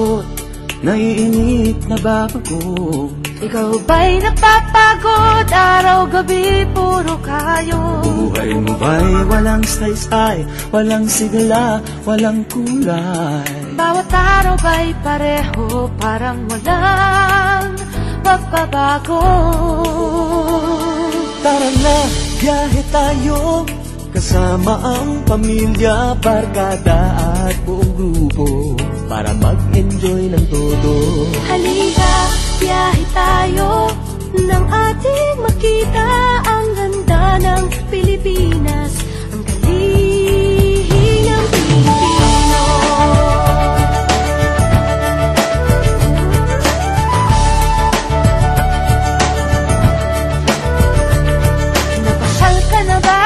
malungkot, naiinip na babago. Ikaw ba'y napapagod, araw-gabi puro kayo? Buhay mo ba'y walang saysay, walang sigla, walang kulay? Bawat araw ba'y pareho, parang walang pagbabago? Tara na, biyahe tayo, kasama ang pamilya, barkada at buong grupo, para mag-enjoy ng todo. Halika, biyahe tayo, nang ating makita ang ganda ng Pilipinas, ang galing ng Pilipino. Napasyal ka na ba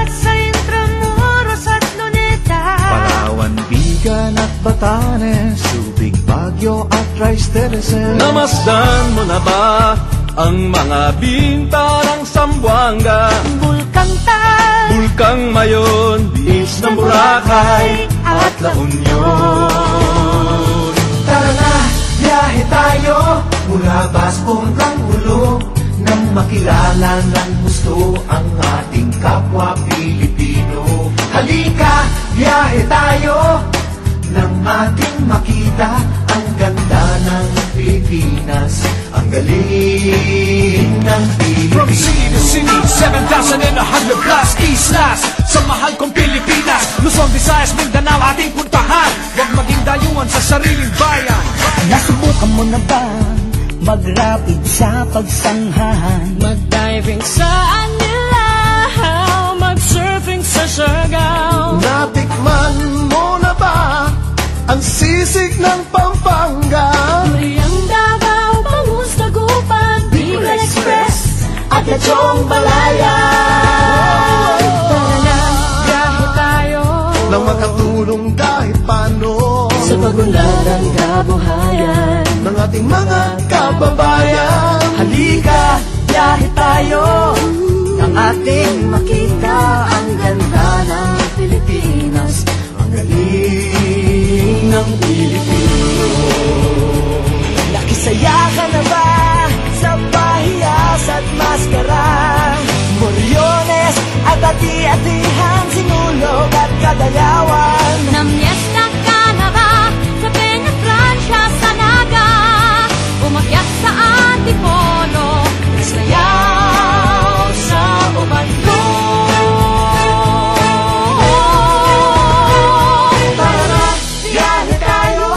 sa Intramuros at Luneta? Palawan, Bigan at Batanes, Subic, Baguio at Rice Terraces. Namasdan mo na ba ang mga binta ng Zamboanga, Bulkang Tal, Bulkang Mayon, Beach ng Boracay at La Union? Tara na, biyahe tayo mula Basco hanggang Ulo, nang makilala ng gusto ang ating kapwa Pilipino. Halika, biyahe tayo nang ating makita ang ganda ng Pilipinas, ang galing ng Pilipinas. From city to city, 7,100 plus islas, sa mahal kong Pilipinas, Luzon, Visayas, Mindanao ating puntahan. Huwag maging dayuhan sa sariling bayan. Nasubukan mo na ba mag-rapid sa pagsanghahan? mag-diving sa Anilaw, mag-surfing sa Siargao. Natikman mo na ba ang sisig ng Pampanga? Muriang Davao, Bangus, Dagupan, Bicol Express at Lechong Balaya. Tara na, biyahe tayo Nang makatulong kahit paano sa pagunlad ng kabuhayan ng ating mga kababayan. Halika, biyahe tayo, nang ating makita ang ganda ng Pilipinas, ang galing ng Pilipino. Nakisaya ka na ba sa pahiyas at maskara? Moriones at ati-atihan, sinulog at kadayawan. Namyesta ka na ba sa Peña Francia, sa Naga? Umakyat sa Antipolo, sayaw sa Ubandong. Tara na, biyahe tayo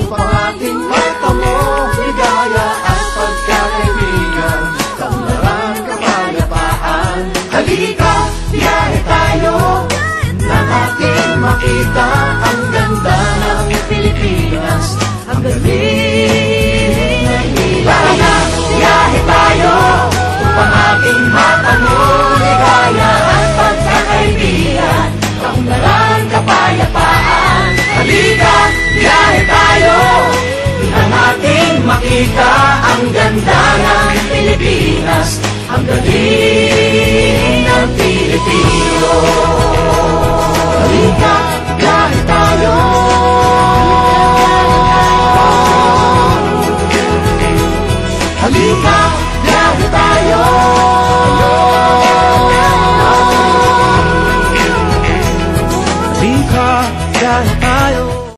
upang ating maitamo ligaya at pagkakaibigan, kaunlaran, kapayapaan. Halika, biyahe tayo nang ating makita ang ganda ng Pilipinas, ang galing ng Pilipinas. Tara na, biyahe tayo upang ating matamo ligaya at pagkakaibigan, kaunlaran, kapayapaan. Halika, biyahe tayo nang ating makita ang ganda ng Pilipinas, ang galing ng Pilipino. Halika, biyahe tayo. Halika, biyahe tayo. Halika, biyahe